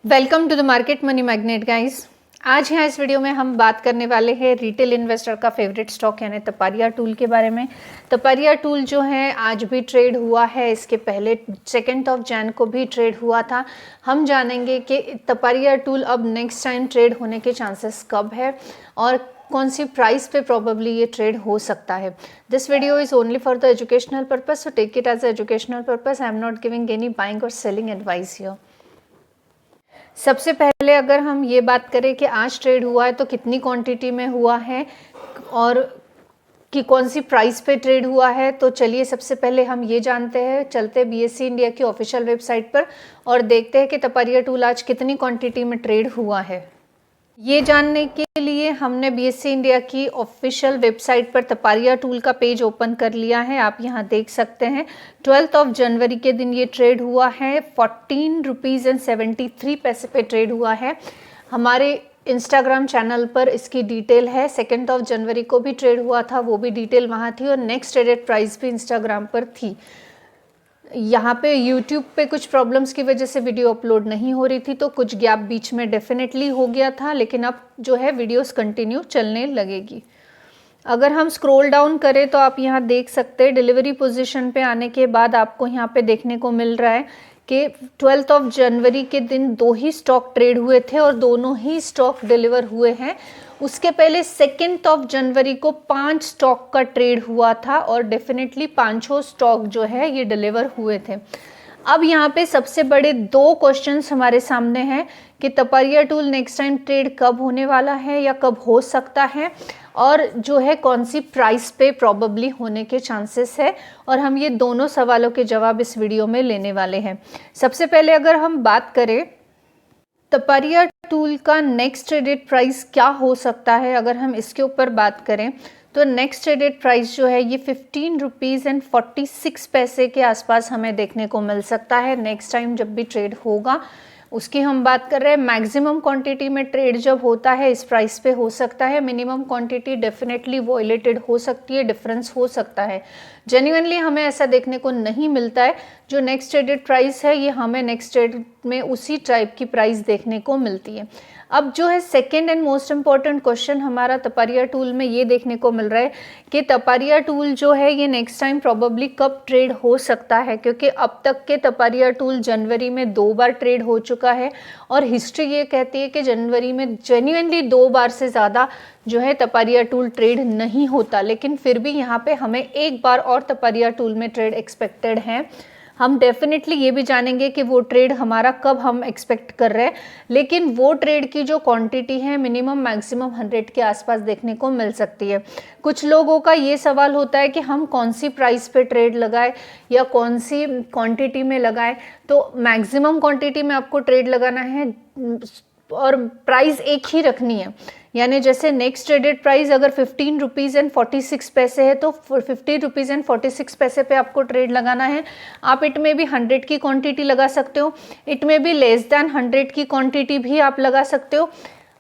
Welcome to the market money magnet guys. आज यहाँ इस वीडियो में हम बात करने वाले हैं रिटेल इन्वेस्टर का फेवरेट स्टॉक यानी तपरिया टूल के बारे में। तपरिया टूल जो है आज भी ट्रेड हुआ है, इसके पहले 2 जनवरी को भी ट्रेड हुआ था। हम जानेंगे कि तपरिया टूल अब नेक्स्ट टाइम ट्रेड होने के चांसेस कब है और कौन सी प्राइस पे प्रोबेबली ये ट्रेड हो सकता है। This video is only for the educational purpose, so take it as educational purpose. I am not giving any buying और सेलिंग एडवाइस हियर। सबसे पहले अगर हम ये बात करें कि आज ट्रेड हुआ है तो कितनी क्वांटिटी में हुआ है और कि कौन सी प्राइस पे ट्रेड हुआ है, तो चलिए सबसे पहले हम ये जानते हैं। चलते बीएसई इंडिया की ऑफिशियल वेबसाइट पर और देखते हैं कि तपरिया टूल आज कितनी क्वांटिटी में ट्रेड हुआ है। ये जानने के लिए हमने बीएसई इंडिया की ऑफिशियल वेबसाइट पर तपरिया टूल का पेज ओपन कर लिया है। आप यहाँ देख सकते हैं 12 जनवरी के दिन ये ट्रेड हुआ है। 14 रुपीज़ एंड 73 पैसे पे ट्रेड हुआ है। हमारे इंस्टाग्राम चैनल पर इसकी डिटेल है। 2 जनवरी को भी ट्रेड हुआ था, वो भी डिटेल वहाँ थी और नेक्स्ट ट्रेडेड प्राइस भी इंस्टाग्राम पर थी। यहाँ पे यूट्यूब पे कुछ प्रॉब्लम्स की वजह से वीडियो अपलोड नहीं हो रही थी, तो कुछ गैप बीच में डेफिनेटली हो गया था, लेकिन अब जो है वीडियोस कंटिन्यू चलने लगेगी। अगर हम स्क्रॉल डाउन करें तो आप यहाँ देख सकते हैं डिलीवरी पोजीशन पे आने के बाद आपको यहाँ पे देखने को मिल रहा है कि 12 जनवरी के दिन 2 ही स्टॉक ट्रेड हुए थे और दोनों ही स्टॉक डिलीवर हुए हैं। उसके पहले 2 जनवरी को 5 स्टॉक का ट्रेड हुआ था और डेफिनेटली 5 स्टॉक जो है ये डिलीवर हुए थे। अब यहाँ पे सबसे बड़े 2 क्वेश्चंस हमारे सामने हैं कि तपरिया टूल नेक्स्ट टाइम ट्रेड कब होने वाला है या कब हो सकता है और जो है कौन सी प्राइस पे प्रोबेबली होने के चांसेस है, और हम ये दोनों सवालों के जवाब इस वीडियो में लेने वाले हैं। सबसे पहले अगर हम बात करें तपरिया टूल का नेक्स्ट ट्रेडेड प्राइस क्या हो सकता है, अगर हम इसके ऊपर बात करें तो नेक्स्ट ट्रेडेड प्राइस जो है ये 15 रुपीज़ एंड 46 पैसे के आसपास हमें देखने को मिल सकता है नेक्स्ट टाइम जब भी ट्रेड होगा। उसकी हम बात कर रहे हैं। मैक्सिमम क्वांटिटी में ट्रेड जब होता है इस प्राइस पे हो सकता है। मिनिमम क्वांटिटी डेफिनेटली वॉयलेटेड हो सकती है, डिफरेंस हो सकता है। जेन्युइनली हमें ऐसा देखने को नहीं मिलता है। जो नेक्स्ट ट्रेडेड प्राइस है ये हमें नेक्स्ट ट्रेड में उसी टाइप की प्राइस देखने को मिलती है। अब जो है second and most important question हमारा तपरिया टूल में ये देखने को मिल रहा है कि तपरिया टूल जो है ये नेक्स्ट टाइम प्रोबेबली कब ट्रेड हो सकता है, क्योंकि अब तक के तपरिया टूल जनवरी में 2 बार ट्रेड हो चुका है और हिस्ट्री ये कहती है कि जनवरी में जेन्युइनली 2 बार से ज़्यादा जो है तपरिया टूल ट्रेड नहीं होता, लेकिन फिर भी यहाँ पे हमें एक बार और तपरिया टूल में ट्रेड एक्सपेक्टेड है। हम डेफिनेटली ये भी जानेंगे कि वो ट्रेड हमारा कब हम एक्सपेक्ट कर रहे हैं, लेकिन वो ट्रेड की जो क्वांटिटी है मिनिमम मैक्सिमम 100 के आसपास देखने को मिल सकती है। कुछ लोगों का ये सवाल होता है कि हम कौन सी प्राइस पे ट्रेड लगाएं या कौन सी क्वांटिटी में लगाएं। तो मैक्सिमम क्वांटिटी में आपको ट्रेड लगाना है और प्राइस एक ही रखनी है, यानी जैसे नेक्स्ट ट्रेडेड प्राइस अगर 15 रुपीज़ एंड 46 पैसे है तो 50 रुपीज़ एंड 46 पैसे पे आपको ट्रेड लगाना है। आप इट में भी 100 की क्वांटिटी लगा सकते हो, इट में भी लेस दैन 100 की क्वांटिटी भी आप लगा सकते हो।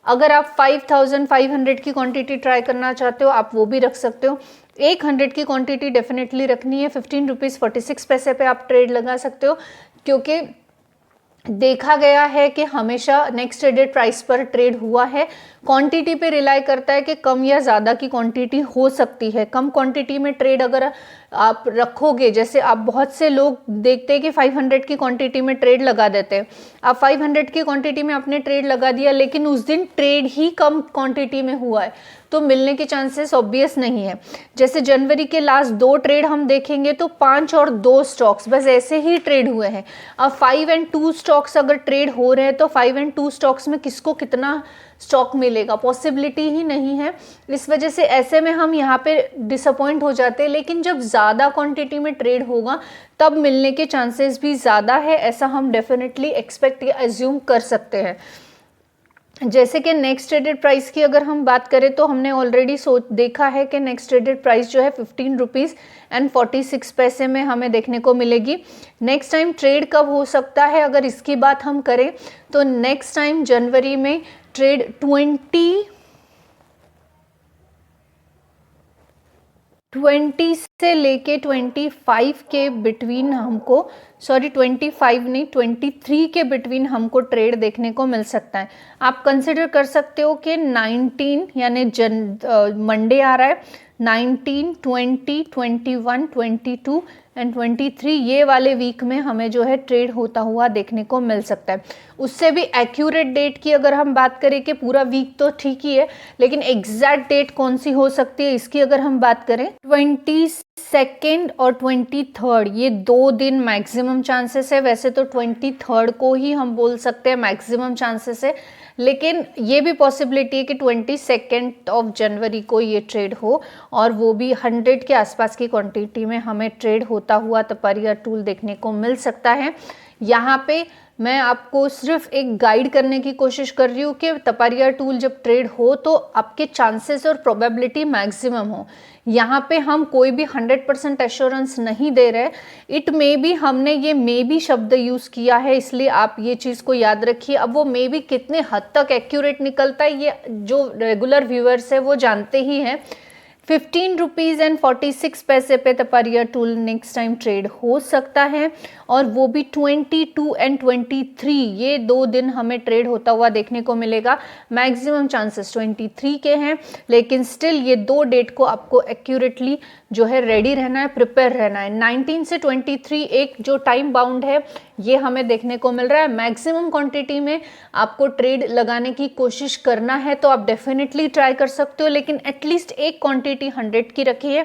अगर आप 5500 की क्वांटिटी ट्राई करना चाहते हो आप वो भी रख सकते हो। 100 की क्वांटिटी डेफिनेटली रखनी है। 15 रुपीज़ 46 पैसे पे आप ट्रेड लगा सकते हो, क्योंकि देखा गया है कि हमेशा नेक्स्ट ट्रेडेड प्राइस पर ट्रेड हुआ है। क्वांटिटी पे रिलाई करता है कि कम या ज़्यादा की क्वांटिटी हो सकती है। कम क्वांटिटी में ट्रेड अगर आप रखोगे, जैसे आप बहुत से लोग देखते हैं कि 500 की क्वांटिटी में ट्रेड लगा देते हैं। आप 500 की क्वांटिटी में आपने ट्रेड लगा दिया, लेकिन उस दिन ट्रेड ही कम क्वांटिटी में हुआ है तो मिलने के चांसेस ऑब्वियस नहीं है। जैसे जनवरी के लास्ट 2 ट्रेड हम देखेंगे तो 5 और 2 स्टॉक्स बस ऐसे ही ट्रेड हुए हैं। अब 5 एंड 2 स्टॉक्स अगर ट्रेड हो रहे हैं तो 5 एंड 2 स्टॉक्स में किसको कितना स्टॉक मिलेगा, पॉसिबिलिटी ही नहीं है। इस वजह से ऐसे में हम यहाँ पे डिसअपॉइंट हो जाते हैं। लेकिन जब ज़्यादा क्वांटिटी में ट्रेड होगा तब मिलने के चांसेस भी ज़्यादा है, ऐसा हम डेफिनेटली एक्सपेक्ट या एज्यूम कर सकते हैं। जैसे कि नेक्स्ट ट्रेडेड प्राइस की अगर हम बात करें तो हमने ऑलरेडी देखा है कि नेक्स्ट ट्रेडेड प्राइस जो है 15 रुपीज़ एंड 46 पैसे में हमें देखने को मिलेगी। नेक्स्ट टाइम ट्रेड कब हो सकता है अगर इसकी बात हम करें तो नेक्स्ट टाइम जनवरी में ट्रेड 20 से लेके 25 के बिटवीन हमको, सॉरी 25 नहीं 23 के बिटवीन हमको ट्रेड देखने को मिल सकता है। आप कंसिडर कर सकते हो कि 19 यानी मंडे आ रहा है, 19, 20, 21, 22 एंड 23 ये वाले वीक में हमें जो है ट्रेड होता हुआ देखने को मिल सकता है। उससे भी एक्यूरेट डेट की अगर हम बात करें कि पूरा वीक तो ठीक ही है, लेकिन एग्जैक्ट डेट कौन सी हो सकती है इसकी अगर हम बात करें, 22 और 23 ये 2 दिन मैक्सिमम चांसेस है। वैसे तो 23 को ही हम बोल सकते हैं मैक्सिमम चांसेस है, लेकिन ये भी पॉसिबिलिटी है कि 22 ऑफ जनवरी को ये ट्रेड हो और वो भी 100 के आसपास की क्वांटिटी में हमें ट्रेड होता हुआ तपारिया टूल देखने को मिल सकता है। यहाँ पे मैं आपको सिर्फ एक गाइड करने की कोशिश कर रही हूँ कि तपारिया टूल जब ट्रेड हो तो आपके चांसेस और प्रोबेबिलिटी मैक्सिमम हो। यहाँ पे हम कोई भी 100% एश्योरेंस नहीं दे रहे। इट मे बी, हमने ये मे बी शब्द यूज़ किया है, इसलिए आप ये चीज़ को याद रखिए। अब वो मे बी कितने हद तक एक्यूरेट निकलता है ये जो रेगुलर व्यूअर्स है वो जानते ही हैं। 15 रुपीज़ एंड 46 पैसे पे Taparia tool next time trade हो सकता है, और वो भी 22 एंड 23 ये 2 दिन हमें ट्रेड होता हुआ देखने को मिलेगा। मैक्सिमम चांसेस 23 के हैं, लेकिन स्टिल ये 2 डेट को आपको एक्यूरेटली जो है रेडी रहना है, प्रिपेयर रहना है। 19 से 23 एक जो टाइम बाउंड है ये हमें देखने को मिल रहा है। मैक्सिमम क्वांटिटी में आपको ट्रेड लगाने की कोशिश करना है तो आप डेफिनेटली ट्राई कर सकते हो, लेकिन एटलीस्ट एक क्वांटिटी 100 की रखिए।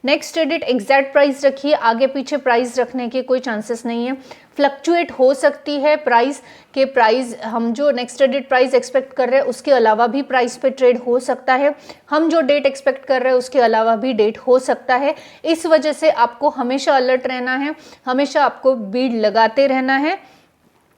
नेक्स्ट ट्रेडेड एग्जैक्ट प्राइस रखिए, आगे पीछे प्राइस रखने के कोई चांसेस नहीं है। फ्लक्चुएट हो सकती है प्राइस के, प्राइस हम जो नेक्स्ट ट्रेडेड प्राइस एक्सपेक्ट कर रहे हैं उसके अलावा भी प्राइस पे ट्रेड हो सकता है, हम जो डेट एक्सपेक्ट कर रहे हैं उसके अलावा भी डेट हो सकता है। इस वजह से आपको हमेशा अलर्ट रहना है, हमेशा आपको बीड लगाते रहना है,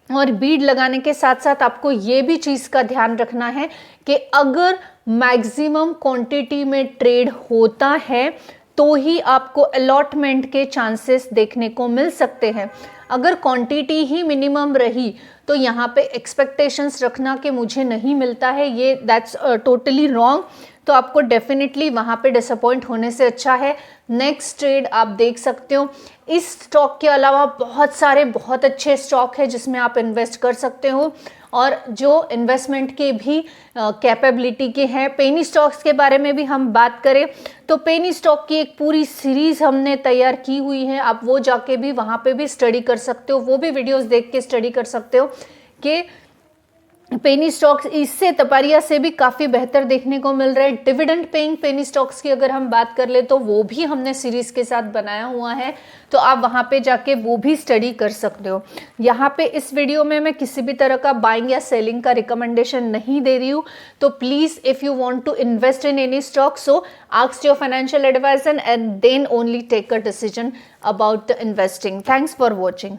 और बीड लगाने के साथ साथ आपको ये भी चीज़ का ध्यान रखना है कि अगर मैक्सिमम क्वांटिटी में ट्रेड होता है तो ही आपको अलॉटमेंट के चांसेस देखने को मिल सकते हैं। अगर क्वांटिटी ही मिनिमम रही तो यहाँ पे एक्सपेक्टेशंस रखना कि मुझे नहीं मिलता है, ये दैट्स टोटली रॉन्ग। तो आपको डेफिनेटली वहाँ पे डिसअपॉइंट होने से अच्छा है नेक्स्ट ट्रेड आप देख सकते हो। इस स्टॉक के अलावा बहुत सारे बहुत अच्छे स्टॉक है जिसमें आप इन्वेस्ट कर सकते हो, और जो इन्वेस्टमेंट के भी कैपेबिलिटी के हैं। पेनी स्टॉक्स के बारे में भी हम बात करें तो पेनी स्टॉक की एक पूरी सीरीज़ हमने तैयार की हुई है, आप वो जाके भी वहाँ पे भी स्टडी कर सकते हो, वो भी वीडियोस देख के स्टडी कर सकते हो कि पेनी स्टॉक्स इससे तपारिया से भी काफ़ी बेहतर देखने को मिल रहा है। डिविडेंड पेइंग पेनी स्टॉक्स की अगर हम बात कर ले तो वो भी हमने सीरीज़ के साथ बनाया हुआ है, तो आप वहाँ पे जाके वो भी स्टडी कर सकते हो। यहाँ पे इस वीडियो में मैं किसी भी तरह का बाइंग या सेलिंग का रिकमेंडेशन नहीं दे रही हूँ, तो please if you want to invest in any stock so ask your financial advisor and then only take a decision about the investing. Thanks for watching.